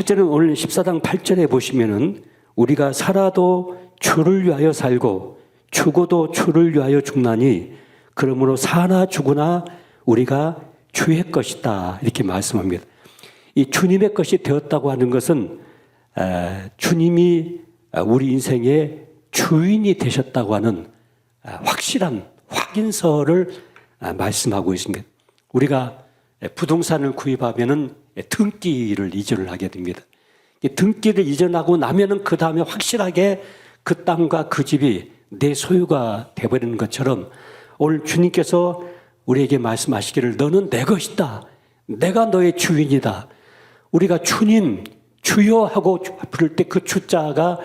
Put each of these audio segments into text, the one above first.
첫째는 오늘 14장 8절에 보시면은 우리가 살아도 주를 위하여 살고 죽어도 주를 위하여 죽나니 그러므로 사나 죽으나 우리가 주의 것이다 이렇게 말씀합니다. 이 주님의 것이 되었다고 하는 것은 주님이 우리 인생의 주인이 되셨다고 하는 확실한 확인서를 말씀하고 있습니다. 우리가 부동산을 구입하면은 등기를 이전을 하게 됩니다. 등기를 이전하고 나면은 그 다음에 확실하게 그 땅과 그 집이 내 소유가 되어버리는 것처럼 오늘 주님께서 우리에게 말씀하시기를 너는 내 것이다. 내가 너의 주인이다. 우리가 주님, 주여 하고 부를 때 그 주자가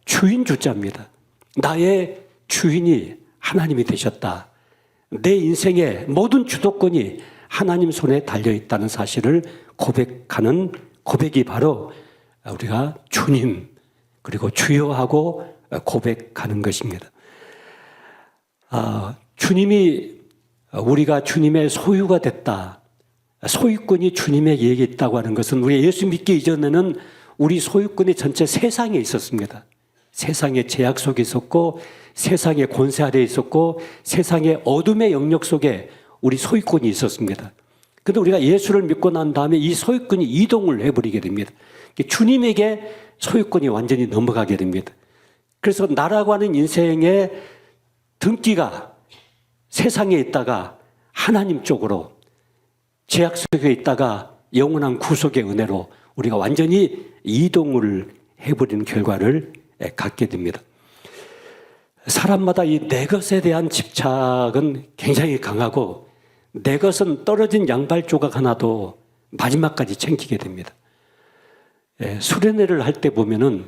주인 주자입니다. 나의 주인이 하나님이 되셨다. 내 인생의 모든 주도권이 하나님 손에 달려있다는 사실을 고백하는 고백이 바로 우리가 주님 그리고 주여 하고 고백하는 것입니다. 주님이 우리가 주님의 소유가 됐다. 소유권이 주님에게 있다고 하는 것은 우리 예수 믿기 이전에는 우리 소유권이 전체 세상에 있었습니다. 세상의 제약 속에 있었고 세상의 권세 아래에 있었고 세상의 어둠의 영역 속에 우리 소유권이 있었습니다. 그런데 우리가 예수를 믿고 난 다음에 이 소유권이 이동을 해버리게 됩니다. 주님에게 소유권이 완전히 넘어가게 됩니다. 그래서 나라고 하는 인생의 등기가 세상에 있다가 하나님 쪽으로 제약 속에 있다가 영원한 구속의 은혜로 우리가 완전히 이동을 해버리는 결과를 갖게 됩니다. 사람마다 이 내 것에 대한 집착은 굉장히 강하고 내 것은 떨어진 양발 조각 하나도 마지막까지 챙기게 됩니다. 수련회를 할 때 보면은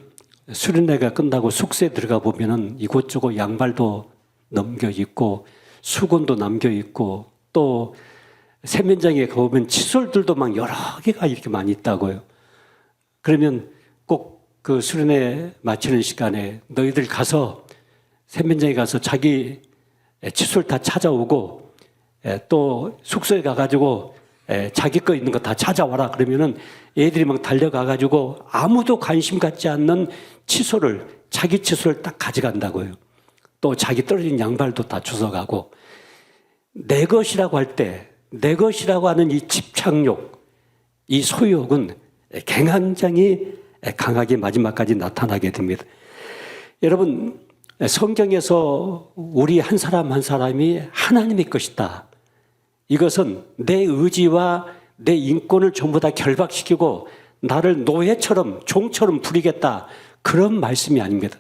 수련회가 끝나고 숙소에 들어가 보면은 이곳저곳 양발도 넘겨 있고 수건도 남겨 있고 또 세면장에 가보면 칫솔들도 막 여러 개가 이렇게 많이 있다고요. 그러면 꼭 그 수련회 마치는 시간에 너희들 가서 세면장에 가서 자기 칫솔 다 찾아오고 또 숙소에 가가지고 자기 거 있는 거 다 찾아와라 그러면은 애들이 막 달려가가지고 아무도 관심 갖지 않는 칫솔을 자기 칫솔을 딱 가져간다고요. 또 자기 떨어진 양발도 다 주워가고 내 것이라고 할 때 내 것이라고 하는 이 집착욕, 이 소유욕은 굉장히 강하게 마지막까지 나타나게 됩니다. 여러분 성경에서 우리 한 사람 한 사람이 하나님의 것이다. 이것은 내 의지와 내 인권을 전부 다 결박시키고 나를 노예처럼 종처럼 부리겠다. 그런 말씀이 아닙니다.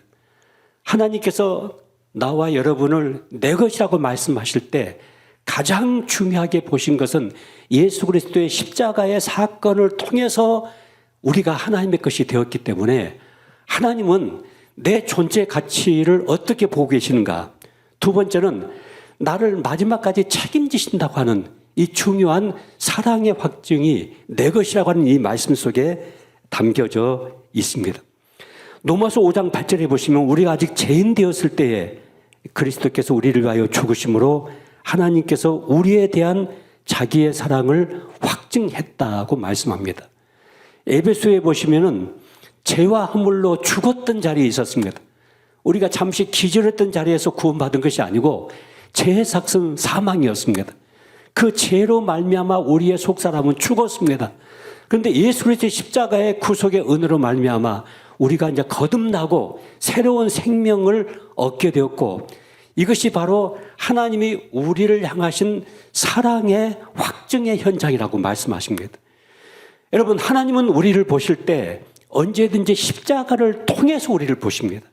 하나님께서 나와 여러분을 내 것이라고 말씀하실 때 가장 중요하게 보신 것은 예수 그리스도의 십자가의 사건을 통해서 우리가 하나님의 것이 되었기 때문에 하나님은 내 존재 가치를 어떻게 보고 계시는가. 두 번째는 나를 마지막까지 책임지신다고 하는 이 중요한 사랑의 확증이 내 것이라고 하는 이 말씀 속에 담겨져 있습니다. 로마서 5장 8절에 보시면 우리가 아직 죄인 되었을 때에 그리스도께서 우리를 위하여 죽으심으로 하나님께서 우리에 대한 자기의 사랑을 확증했다고 말씀합니다. 에베소에 보시면은 죄와 허물로 죽었던 자리에 있었습니다. 우리가 잠시 기절했던 자리에서 구원받은 것이 아니고 죄의 삭은 사망이었습니다. 그 죄로 말미암아 우리의 속사람은 죽었습니다. 그런데 예수 그리스도의 십자가의 구속의 은혜로 말미암아 우리가 이제 거듭나고 새로운 생명을 얻게 되었고 이것이 바로 하나님이 우리를 향하신 사랑의 확증의 현장이라고 말씀하십니다. 여러분 하나님은 우리를 보실 때 언제든지 십자가를 통해서 우리를 보십니다.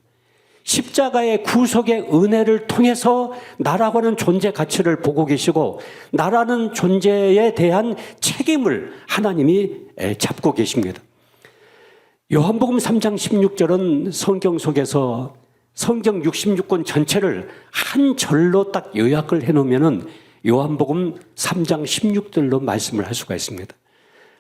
십자가의 구속의 은혜를 통해서 나라고 하는 존재 가치를 보고 계시고 나라는 존재에 대한 책임을 하나님이 잡고 계십니다. 요한복음 3장 16절은 성경 속에서 성경 66권 전체를 한 절로 딱 요약을 해놓으면 요한복음 3장 16절로 말씀을 할 수가 있습니다.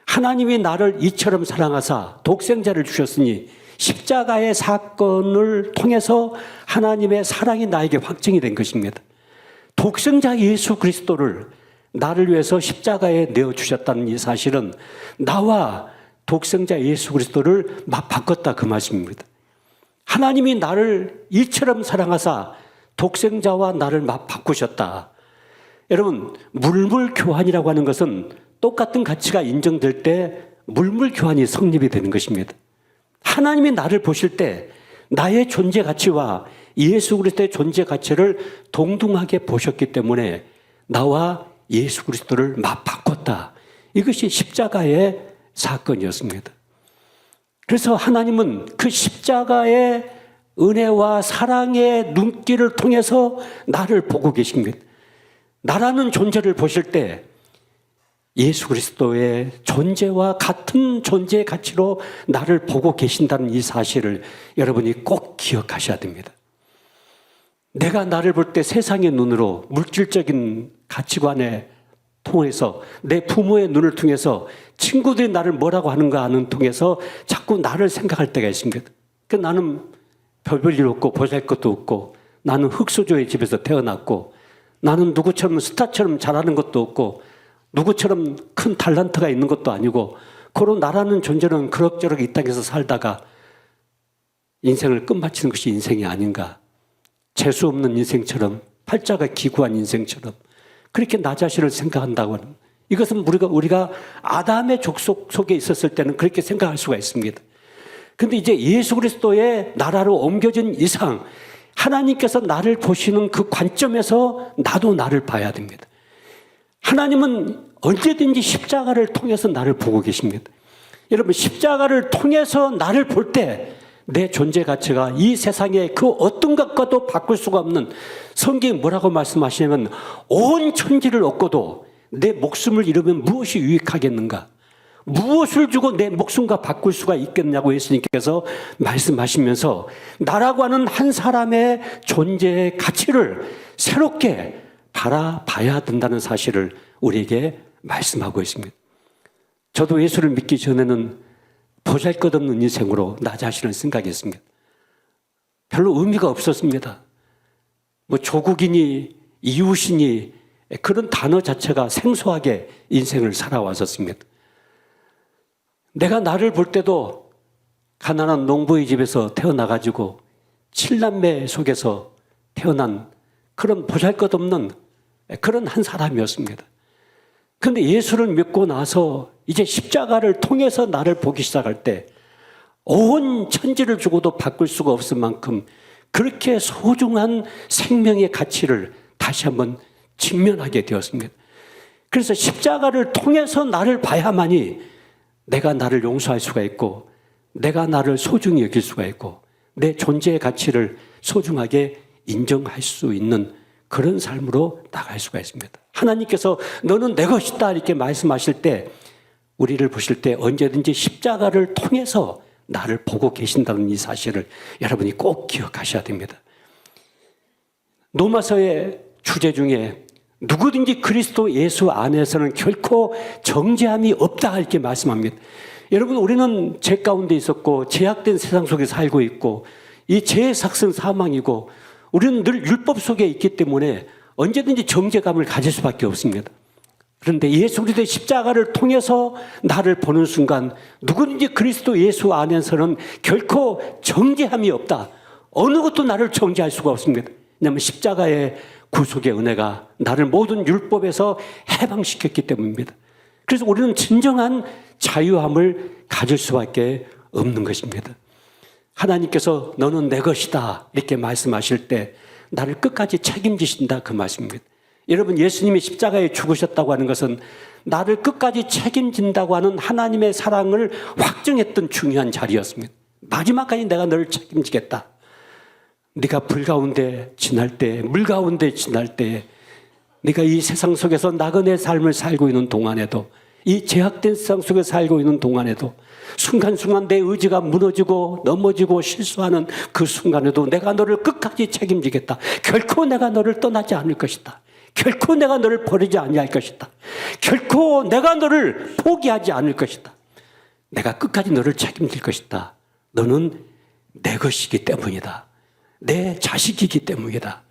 하나님이 나를 이처럼 사랑하사 독생자를 주셨으니 십자가의 사건을 통해서 하나님의 사랑이 나에게 확증이 된 것입니다. 독생자 예수 그리스도를 나를 위해서 십자가에 내어주셨다는 이 사실은 나와 독생자 예수 그리스도를 바꿨다 그 말씀입니다. 하나님이 나를 이처럼 사랑하사 독생자와 나를 바꾸셨다. 여러분, 물물 교환이라고 하는 것은 똑같은 가치가 인정될 때 물물 교환이 성립이 되는 것입니다. 하나님이 나를 보실 때 나의 존재 가치와 예수 그리스도의 존재 가치를 동등하게 보셨기 때문에 나와 예수 그리스도를 바꿨다. 이것이 십자가의 사건이었습니다. 그래서 하나님은 그 십자가의 은혜와 사랑의 눈길을 통해서 나를 보고 계십니다. 나라는 존재를 보실 때 예수 그리스도의 존재와 같은 존재의 가치로 나를 보고 계신다는 이 사실을 여러분이 꼭 기억하셔야 됩니다. 내가 나를 볼 때 세상의 눈으로 물질적인 가치관에 통해서 내 부모의 눈을 통해서 친구들이 나를 뭐라고 하는가 하는 통해서 자꾸 나를 생각할 때가 있습니다. 나는 별볼일 없고 보잘것도 없고 나는 흙수저의 집에서 태어났고 나는 누구처럼 스타처럼 잘하는 것도 없고 누구처럼 큰 탤런트가 있는 것도 아니고 그런 나라는 존재는 그럭저럭 이 땅에서 살다가 인생을 끝마치는 것이 인생이 아닌가. 재수 없는 인생처럼 팔자가 기구한 인생처럼 그렇게 나 자신을 생각한다고 하는 이것은 우리가 아담의 족속 속에 있었을 때는 그렇게 생각할 수가 있습니다. 그런데 이제 예수 그리스도의 나라로 옮겨진 이상 하나님께서 나를 보시는 그 관점에서 나도 나를 봐야 됩니다. 하나님은 언제든지 십자가를 통해서 나를 보고 계십니다. 여러분, 십자가를 통해서 나를 볼 때 내 존재 가치가 이 세상의 그 어떤 것과도 바꿀 수가 없는, 성경이 뭐라고 말씀하시냐면 온 천지를 얻고도 내 목숨을 잃으면 무엇이 유익하겠는가? 무엇을 주고 내 목숨과 바꿀 수가 있겠냐고 예수님께서 말씀하시면서 나라고 하는 한 사람의 존재의 가치를 새롭게 바라봐야 된다는 사실을 우리에게 말씀하고 있습니다. 저도 예수를 믿기 전에는 보잘것없는 인생으로 나 자신을 생각했습니다. 별로 의미가 없었습니다. 뭐 조국이니 이웃이니 그런 단어 자체가 생소하게 인생을 살아왔었습니다. 내가 나를 볼 때도 가난한 농부의 집에서 태어나가지고 7남매 속에서 태어난 그런 보잘것없는 그런 한 사람이었습니다. 그런데 예수를 믿고 나서 이제 십자가를 통해서 나를 보기 시작할 때 온 천지를 주고도 바꿀 수가 없을 만큼 그렇게 소중한 생명의 가치를 다시 한번 직면하게 되었습니다. 그래서 십자가를 통해서 나를 봐야만이 내가 나를 용서할 수가 있고 내가 나를 소중히 여길 수가 있고 내 존재의 가치를 소중하게 인정할 수 있는 그런 삶으로 나갈 수가 있습니다. 하나님께서 너는 내 것이다 이렇게 말씀하실 때 우리를 보실 때 언제든지 십자가를 통해서 나를 보고 계신다는 이 사실을 여러분이 꼭 기억하셔야 됩니다. 로마서의 주제 중에 누구든지 그리스도 예수 안에서는 결코 정죄함이 없다 이렇게 말씀합니다. 여러분, 우리는 죄 가운데 있었고 죄악된 세상 속에 살고 있고 이 죄의 삭은 사망이고 우리는 늘 율법 속에 있기 때문에 언제든지 정죄감을 가질 수밖에 없습니다. 그런데 예수 그리스도의 십자가를 통해서 나를 보는 순간 누구든지 그리스도 예수 안에서는 결코 정죄함이 없다. 어느 것도 나를 정죄할 수가 없습니다. 왜냐하면 십자가의 구속의 은혜가 나를 모든 율법에서 해방시켰기 때문입니다. 그래서 우리는 진정한 자유함을 가질 수밖에 없는 것입니다. 하나님께서 너는 내 것이다 이렇게 말씀하실 때 나를 끝까지 책임지신다 그 말씀입니다. 여러분, 예수님이 십자가에 죽으셨다고 하는 것은 나를 끝까지 책임진다고 하는 하나님의 사랑을 확증했던 중요한 자리였습니다. 마지막까지 내가 너를 책임지겠다. 네가 불 가운데 지날 때, 물 가운데 지날 때, 네가 이 세상 속에서 나그네 삶을 살고 있는 동안에도, 이 제약된 세상 속에 살고 있는 동안에도, 순간순간 내 의지가 무너지고 넘어지고 실수하는 그 순간에도 내가 너를 끝까지 책임지겠다. 결코 내가 너를 떠나지 않을 것이다. 결코 내가 너를 버리지 아니할 것이다. 결코 내가 너를 포기하지 않을 것이다. 내가 끝까지 너를 책임질 것이다. 너는 내 것이기 때문이다. 내 자식이기 때문이다.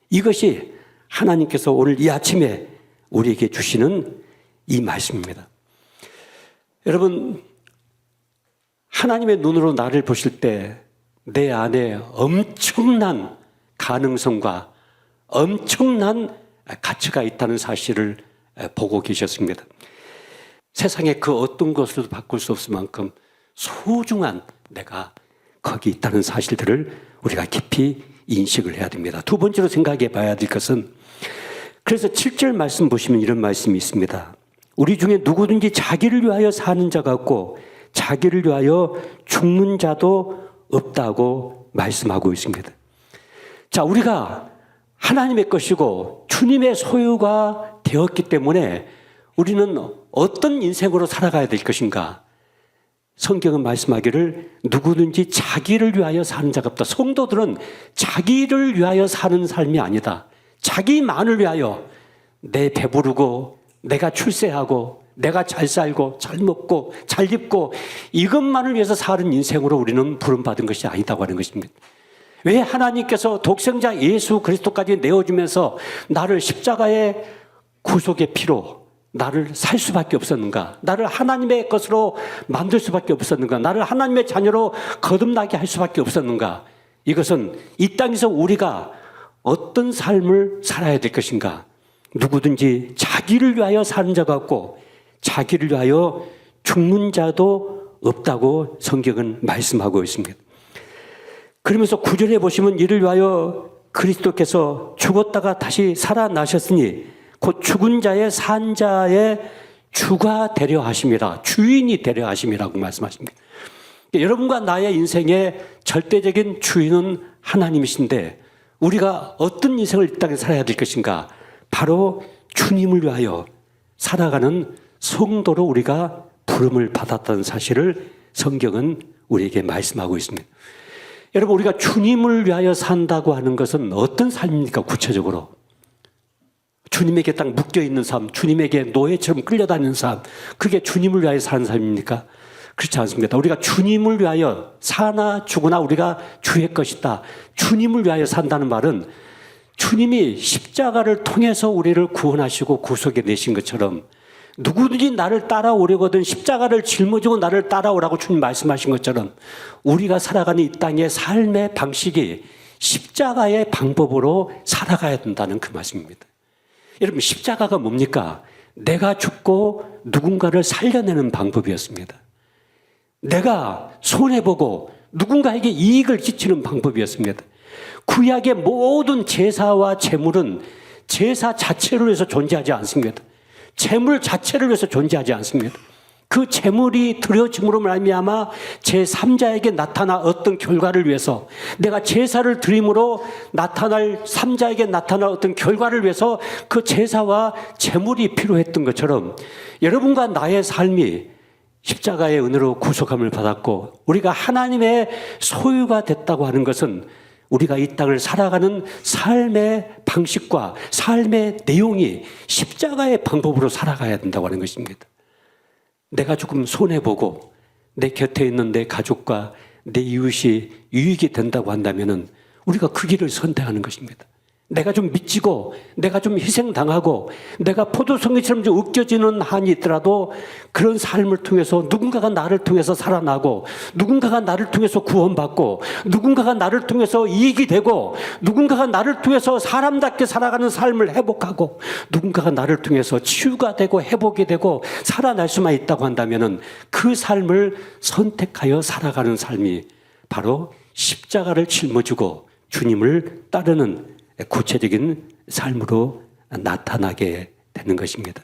이것이 하나님께서 오늘 이 아침에 우리에게 주시는 이 말씀입니다. 여러분, 하나님의 눈으로 나를 보실 때 내 안에 엄청난 가능성과 엄청난 가치가 있다는 사실을 보고 계셨습니다. 세상에 그 어떤 것으로도 바꿀 수 없을 만큼 소중한 내가 거기 있다는 사실들을 우리가 깊이 인식을 해야 됩니다. 두 번째로 생각해 봐야 될 것은, 그래서 7절 말씀 보시면 이런 말씀이 있습니다. 우리 중에 누구든지 자기를 위하여 사는 자가 없고 자기를 위하여 죽는 자도 없다고 말씀하고 있습니다. 자, 우리가 하나님의 것이고 주님의 소유가 되었기 때문에 우리는 어떤 인생으로 살아가야 될 것인가? 성경은 말씀하기를 누구든지 자기를 위하여 사는 자가 없다. 성도들은 자기를 위하여 사는 삶이 아니다. 자기만을 위하여 내 배부르고 내가 출세하고 내가 잘 살고 잘 먹고 잘 입고 이것만을 위해서 사는 인생으로 우리는 부름받은 것이 아니다고 하는 것입니다. 왜 하나님께서 독생자 예수 그리스도까지 내어주면서 나를 십자가의 구속의 피로 나를 살 수밖에 없었는가? 나를 하나님의 것으로 만들 수밖에 없었는가? 나를 하나님의 자녀로 거듭나게 할 수밖에 없었는가? 이것은 이 땅에서 우리가 어떤 삶을 살아야 될 것인가? 누구든지 자기를 위하여 사는 자가 없고 자기를 위하여 죽는 자도 없다고 성경은 말씀하고 있습니다. 그러면서 9절에 보시면 이를 위하여 그리스도께서 죽었다가 다시 살아나셨으니 곧 죽은 자의 산 자의 주가 되려 하심이라, 주인이 되려 하심이라고 말씀하십니다. 여러분과 나의 인생의 절대적인 주인은 하나님이신데 우리가 어떤 인생을 이 땅에 살아야 될 것인가? 바로 주님을 위하여 살아가는 성도로 우리가 부름을 받았다는 사실을 성경은 우리에게 말씀하고 있습니다. 여러분, 우리가 주님을 위하여 산다고 하는 것은 어떤 삶입니까? 구체적으로 주님에게 딱 묶여있는 삶, 주님에게 노예처럼 끌려다니는 삶, 그게 주님을 위하여 사는 삶입니까? 그렇지 않습니다. 우리가 주님을 위하여 사나 죽으나 우리가 주의 것이다. 주님을 위하여 산다는 말은 주님이 십자가를 통해서 우리를 구원하시고 구속해 내신 것처럼 누구든지 나를 따라오려거든 십자가를 짊어지고 나를 따라오라고 주님 말씀하신 것처럼 우리가 살아가는 이 땅의 삶의 방식이 십자가의 방법으로 살아가야 된다는 그 말씀입니다. 여러분, 십자가가 뭡니까? 내가 죽고 누군가를 살려내는 방법이었습니다. 내가 손해보고 누군가에게 이익을 끼치는 방법이었습니다. 구약의 모든 제사와 제물은 제사 자체를 위해서 존재하지 않습니다. 제물 자체를 위해서 존재하지 않습니다. 그 제물이 드려짐으로 말미암아 제3자에게 나타나 어떤 결과를 위해서, 내가 제사를 드림으로 나타날 3자에게 나타날 어떤 결과를 위해서 그 제사와 제물이 필요했던 것처럼 여러분과 나의 삶이 십자가의 은혜로 구속함을 받았고 우리가 하나님의 소유가 됐다고 하는 것은 우리가 이 땅을 살아가는 삶의 방식과 삶의 내용이 십자가의 방법으로 살아가야 된다고 하는 것입니다. 내가 조금 손해보고 내 곁에 있는 내 가족과 내 이웃이 유익이 된다고 한다면 우리가 그 길을 선택하는 것입니다. 내가 좀 미치고 내가 좀 희생당하고 내가 포도송이처럼 좀 으깨지는 한이 있더라도 그런 삶을 통해서 누군가가 나를 통해서 살아나고 누군가가 나를 통해서 구원받고 누군가가 나를 통해서 이익이 되고 누군가가 나를 통해서 사람답게 살아가는 삶을 회복하고 누군가가 나를 통해서 치유가 되고 회복이 되고 살아날 수만 있다고 한다면 그 삶을 선택하여 살아가는 삶이 바로 십자가를 짊어지고 주님을 따르는 구체적인 삶으로 나타나게 되는 것입니다.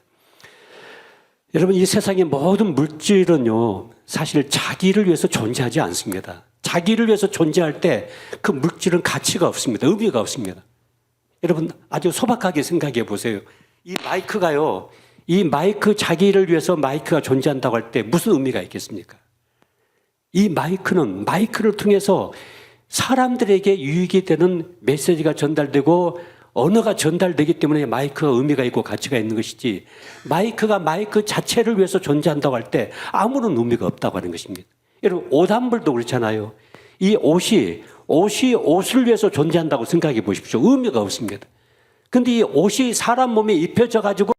여러분, 이 세상의 모든 물질은요, 사실 자기를 위해서 존재하지 않습니다. 자기를 위해서 존재할 때 그 물질은 가치가 없습니다. 의미가 없습니다. 여러분, 아주 소박하게 생각해 보세요. 이 마이크가요, 이 마이크 자기를 위해서 마이크가 존재한다고 할 때 무슨 의미가 있겠습니까? 이 마이크는 마이크를 통해서 사람들에게 유익이 되는 메시지가 전달되고 언어가 전달되기 때문에 마이크가 의미가 있고 가치가 있는 것이지 마이크가 마이크 자체를 위해서 존재한다고 할 때 아무런 의미가 없다고 하는 것입니다. 여러분, 옷 한 벌도 그렇잖아요. 이 옷이 옷을 위해서 존재한다고 생각해 보십시오. 의미가 없습니다. 근데 이 옷이 사람 몸에 입혀져 가지고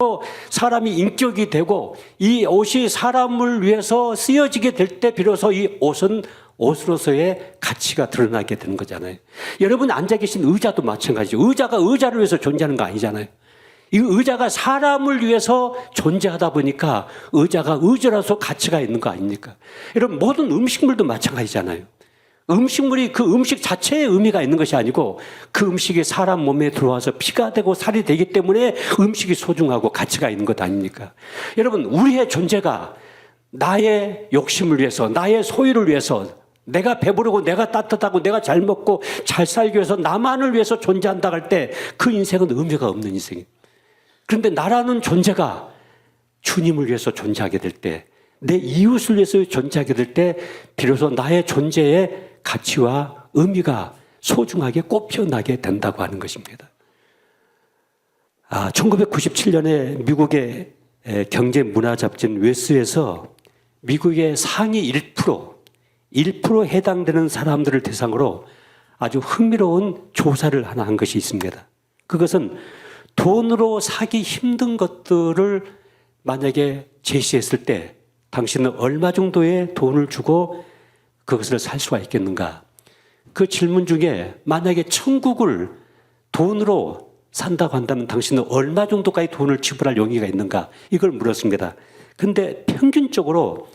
사람이 인격이 되고 이 옷이 사람을 위해서 쓰여지게 될 때 비로소 이 옷은 옷으로서의 가치가 드러나게 되는 거잖아요. 여러분 앉아 계신 의자도 마찬가지죠. 의자가 의자를 위해서 존재하는 거 아니잖아요. 이 의자가 사람을 위해서 존재하다 보니까 의자가 의자라서 가치가 있는 거 아닙니까? 여러분 모든 음식물도 마찬가지잖아요. 음식물이 그 음식 자체에 의미가 있는 것이 아니고 그 음식이 사람 몸에 들어와서 피가 되고 살이 되기 때문에 음식이 소중하고 가치가 있는 것 아닙니까? 여러분 우리의 존재가 나의 욕심을 위해서 나의 소유를 위해서 내가 배부르고 내가 따뜻하고 내가 잘 먹고 잘 살기 위해서 나만을 위해서 존재한다 할 때 그 인생은 의미가 없는 인생이에요. 그런데 나라는 존재가 주님을 위해서 존재하게 될 때, 내 이웃을 위해서 존재하게 될 때 비로소 나의 존재의 가치와 의미가 소중하게 꽃피어나게 된다고 하는 것입니다. 1997년에 미국의 경제문화잡지인 웨스에서 미국의 상위 1% 해당되는 사람들을 대상으로 아주 흥미로운 조사를 하나 한 것이 있습니다. 그것은 돈으로 사기 힘든 것들을 만약에 제시했을 때 당신은 얼마 정도의 돈을 주고 그것을 살 수가 있겠는가? 그 질문 중에 만약에 천국을 돈으로 산다고 한다면 당신은 얼마 정도까지 돈을 지불할 용의가 있는가? 이걸 물었습니다. 근데 평균적으로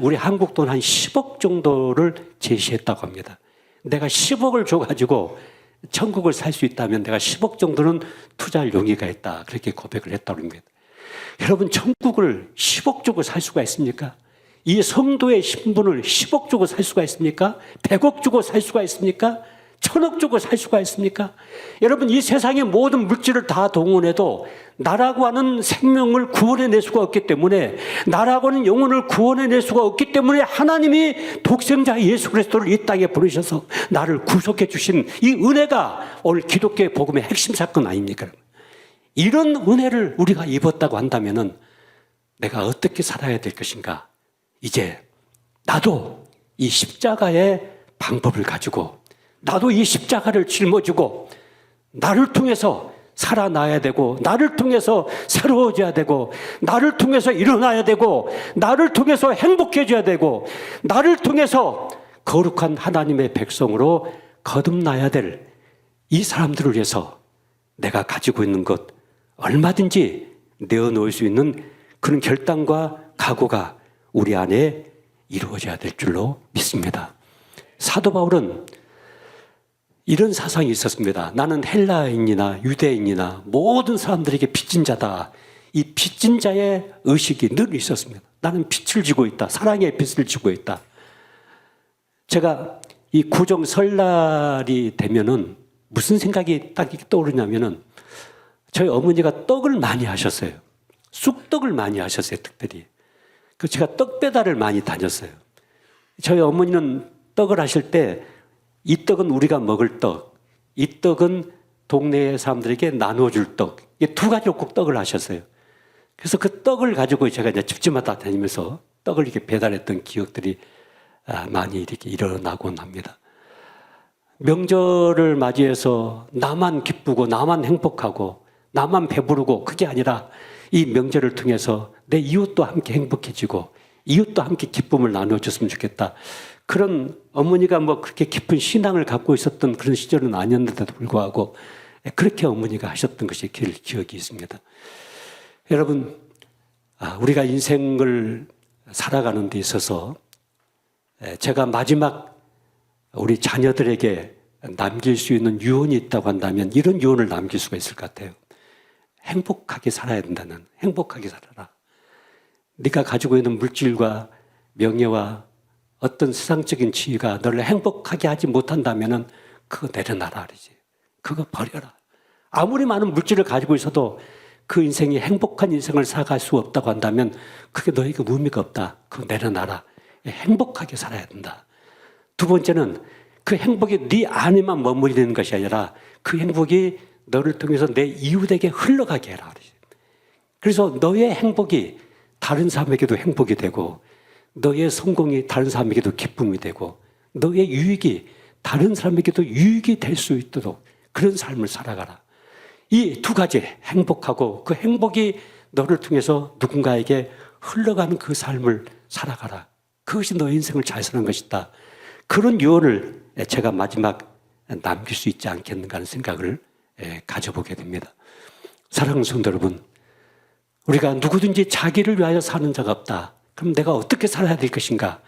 우리 한국 돈 한 10억 정도를 제시했다고 합니다. 내가 10억을 줘가지고 천국을 살 수 있다면 내가 10억 정도는 투자할 용의가 있다. 그렇게 고백을 했다고 합니다. 여러분 천국을 10억 주고 살 수가 있습니까? 이 성도의 신분을 10억 주고 살 수가 있습니까? 100억 주고 살 수가 있습니까? 1000억 주고 살 수가 있습니까? 여러분 이 세상의 모든 물질을 다 동원해도 나라고 하는 생명을 구원해낼 수가 없기 때문에 나라고 하는 영혼을 구원해낼 수가 없기 때문에 하나님이 독생자 예수 그리스도를 이 땅에 보내셔서 나를 구속해 주신 이 은혜가 오늘 기독교의 복음의 핵심 사건 아닙니까? 이런 은혜를 우리가 입었다고 한다면 내가 어떻게 살아야 될 것인가? 이제 나도 이 십자가의 방법을 가지고 나도 이 십자가를 짊어지고 나를 통해서 살아나야 되고 나를 통해서 새로워져야 되고 나를 통해서 일어나야 되고 나를 통해서 행복해져야 되고 나를 통해서 거룩한 하나님의 백성으로 거듭나야 될 이 사람들을 위해서 내가 가지고 있는 것 얼마든지 내어놓을 수 있는 그런 결단과 각오가 우리 안에 이루어져야 될 줄로 믿습니다. 사도 바울은 이런 사상이 있었습니다. 나는 헬라인이나 유대인이나 모든 사람들에게 빚진 자다. 이 빚진 자의 의식이 늘 있었습니다. 나는 빚을 지고 있다. 사랑의 빚을 지고 있다. 제가 이 구정 설날이 되면은 무슨 생각이 딱 떠오르냐면은 저희 어머니가 떡을 많이 하셨어요. 쑥떡을 많이 하셨어요, 특별히. 그 제가 떡 배달을 많이 다녔어요. 저희 어머니는 떡을 하실 때 이 떡은 우리가 먹을 떡, 이 떡은 동네 사람들에게 나눠줄 떡, 이 두 가지로 꼭 떡을 하셨어요. 그래서 그 떡을 가지고 제가 이제 집집마다 다니면서 떡을 이렇게 배달했던 기억들이 많이 이렇게 일어나곤 합니다. 명절을 맞이해서 나만 기쁘고 나만 행복하고 나만 배부르고 그게 아니라 이 명절을 통해서 내 이웃도 함께 행복해지고 이웃도 함께 기쁨을 나눠줬으면 좋겠다. 그런 어머니가 뭐 그렇게 깊은 신앙을 갖고 있었던 그런 시절은 아니었는데도 불구하고 그렇게 어머니가 하셨던 것이 기억이 있습니다. 여러분, 우리가 인생을 살아가는 데 있어서 제가 마지막 우리 자녀들에게 남길 수 있는 유언이 있다고 한다면 이런 유언을 남길 수가 있을 것 같아요. 행복하게 살아야 된다는, 행복하게 살아라. 네가 가지고 있는 물질과 명예와 어떤 세상적인 지위가 너를 행복하게 하지 못한다면 그거 내려놔라 그러지. 그거 버려라. 아무리 많은 물질을 가지고 있어도 그 인생이 행복한 인생을 살아갈 수 없다고 한다면 그게 너에게 의미가 없다. 그거 내려놔라. 행복하게 살아야 된다. 두 번째는 그 행복이 네 안에만 머무르는 것이 아니라 그 행복이 너를 통해서 내 이웃에게 흘러가게 해라. 그래서 너의 행복이 다른 사람에게도 행복이 되고 너의 성공이 다른 사람에게도 기쁨이 되고 너의 유익이 다른 사람에게도 유익이 될 수 있도록 그런 삶을 살아가라. 이 두 가지, 행복하고 그 행복이 너를 통해서 누군가에게 흘러가는 그 삶을 살아가라. 그것이 너의 인생을 잘 사는 것이다. 그런 유언을 제가 마지막 남길 수 있지 않겠는가 하는 생각을 가져보게 됩니다. 사랑하는 성도 여러분, 우리가 누구든지 자기를 위하여 사는 자가 없다. 그럼 내가 어떻게 살아야 될 것인가?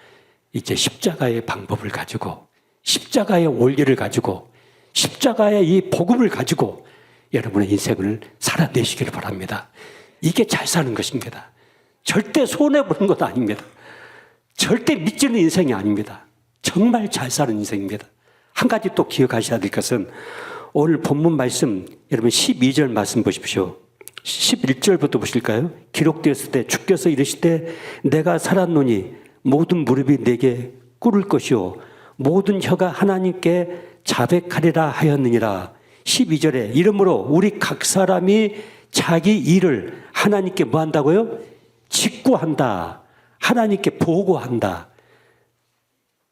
이제 십자가의 방법을 가지고, 십자가의 원리를 가지고, 십자가의 이 복음을 가지고 여러분의 인생을 살아내시기를 바랍니다. 이게 잘 사는 것입니다. 절대 손해보는 것도 아닙니다. 절대 미치는 인생이 아닙니다. 정말 잘 사는 인생입니다. 한 가지 또 기억하셔야 될 것은 오늘 본문 말씀, 여러분 12절 말씀 보십시오. 11절부터 보실까요? 기록되었을 때 주께서 이르시되 내가 살았노니 모든 무릎이 내게 꿇을 것이요 모든 혀가 하나님께 자백하리라 하였느니라. 12절에 이러므로 우리 각 사람이 자기 일을 하나님께 뭐 한다고요? 직구한다. 하나님께 보고한다.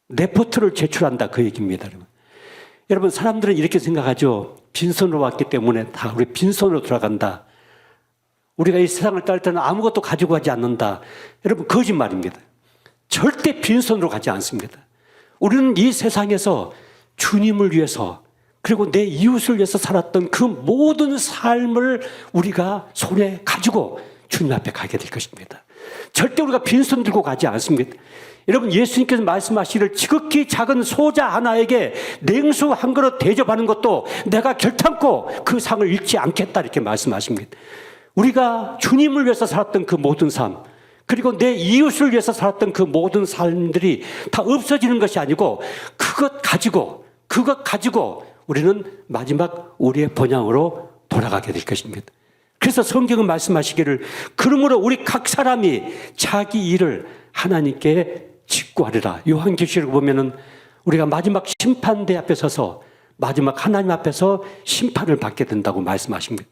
레포트를 제출한다. 그 얘기입니다. 여러분, 사람들은 이렇게 생각하죠. 빈손으로 왔기 때문에 다 우리 빈손으로 돌아간다. 우리가 이 세상을 따를 때는 아무것도 가지고 가지 않는다. 여러분, 거짓말입니다. 절대 빈손으로 가지 않습니다. 우리는 이 세상에서 주님을 위해서 그리고 내 이웃을 위해서 살았던 그 모든 삶을 우리가 손에 가지고 주님 앞에 가게 될 것입니다. 절대 우리가 빈손 들고 가지 않습니다. 여러분, 예수님께서 말씀하시기를 지극히 작은 소자 하나에게 냉수 한 그릇 대접하는 것도 내가 결탄코 그 상을 잃지 않겠다 이렇게 말씀하십니다. 우리가 주님을 위해서 살았던 그 모든 삶, 그리고 내 이웃을 위해서 살았던 그 모든 삶들이 다 없어지는 것이 아니고 그것 가지고 우리는 마지막 우리의 본향으로 돌아가게 될 것입니다. 그래서 성경은 말씀하시기를 그러므로 우리 각 사람이 자기 일을 하나님께 직구하리라. 요한계시록 보면은 우리가 마지막 심판대 앞에 서서 마지막 하나님 앞에서 심판을 받게 된다고 말씀하십니다.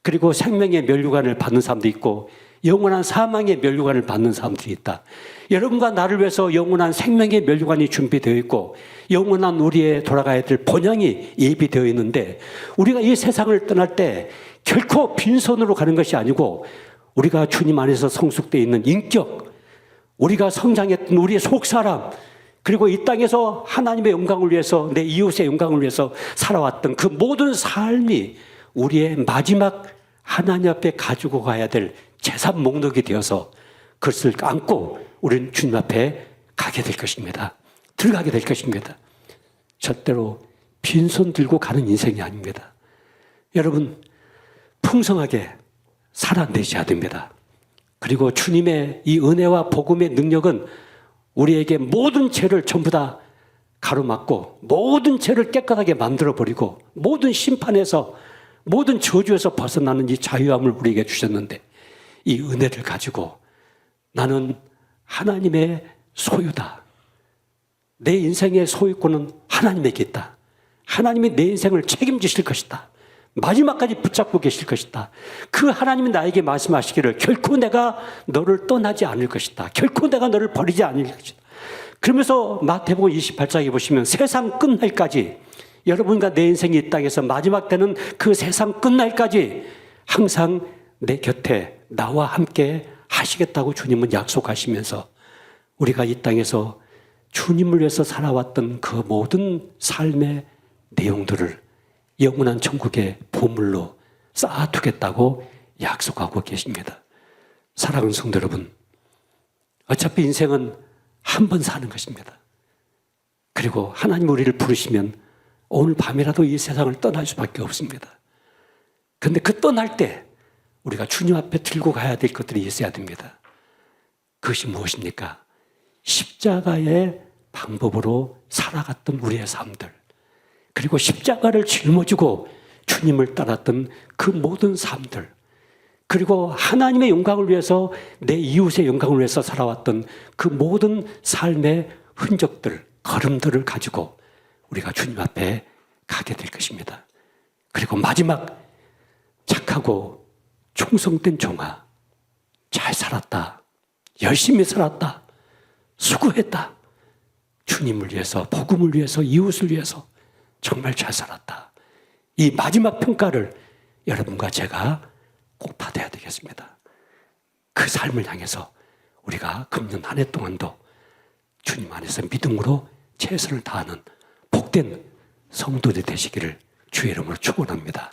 그리고 생명의 면류관을 받는 사람도 있고 영원한 사망의 면류관을 받는 사람들이 있다. 여러분과 나를 위해서 영원한 생명의 면류관이 준비되어 있고 영원한 우리의 돌아가야 될 본향이 예비되어 있는데 우리가 이 세상을 떠날 때 결코 빈손으로 가는 것이 아니고 우리가 주님 안에서 성숙되어 있는 인격, 우리가 성장했던 우리의 속사람, 그리고 이 땅에서 하나님의 영광을 위해서 내 이웃의 영광을 위해서 살아왔던 그 모든 삶이 우리의 마지막 하나님 앞에 가지고 가야 될 재산 목록이 되어서 그것을 안고 우리는 주님 앞에 가게 될 것입니다. 들어가게 될 것입니다. 절대로 빈손 들고 가는 인생이 아닙니다. 여러분, 풍성하게 살아내셔야 됩니다. 그리고 주님의 이 은혜와 복음의 능력은 우리에게 모든 죄를 전부 다 가로막고 모든 죄를 깨끗하게 만들어버리고 모든 심판에서 모든 저주에서 벗어나는 이 자유함을 우리에게 주셨는데 이 은혜를 가지고 나는 하나님의 소유다. 내 인생의 소유권은 하나님에게 있다. 하나님이 내 인생을 책임지실 것이다. 마지막까지 붙잡고 계실 것이다. 그 하나님이 나에게 말씀하시기를 결코 내가 너를 떠나지 않을 것이다. 결코 내가 너를 버리지 않을 것이다. 그러면서 마태복음 28장에 보시면 세상 끝날까지 여러분과 내 인생이 이 땅에서 마지막 때는 그 세상 끝날까지 항상 내 곁에 나와 함께 하시겠다고 주님은 약속하시면서 우리가 이 땅에서 주님을 위해서 살아왔던 그 모든 삶의 내용들을 영원한 천국의 보물로 쌓아두겠다고 약속하고 계십니다. 사랑하는 성도 여러분, 어차피 인생은 한 번 사는 것입니다. 그리고 하나님 우리를 부르시면 오늘 밤이라도 이 세상을 떠날 수밖에 없습니다. 그런데 그 떠날 때 우리가 주님 앞에 들고 가야 될 것들이 있어야 됩니다. 그것이 무엇입니까? 십자가의 방법으로 살아갔던 우리의 삶들, 그리고 십자가를 짊어지고 주님을 따랐던 그 모든 삶들, 그리고 하나님의 영광을 위해서 내 이웃의 영광을 위해서 살아왔던 그 모든 삶의 흔적들, 걸음들을 가지고 우리가 주님 앞에 가게 될 것입니다. 그리고 마지막 착하고 충성된 종아, 잘 살았다, 열심히 살았다, 수고했다, 주님을 위해서, 복음을 위해서, 이웃을 위해서 정말 잘 살았다. 이 마지막 평가를 여러분과 제가 꼭 받아야 되겠습니다. 그 삶을 향해서 우리가 금년 한 해 동안도 주님 안에서 믿음으로 최선을 다하는 복된 성도들이 되시기를 주의 이름으로 축원합니다.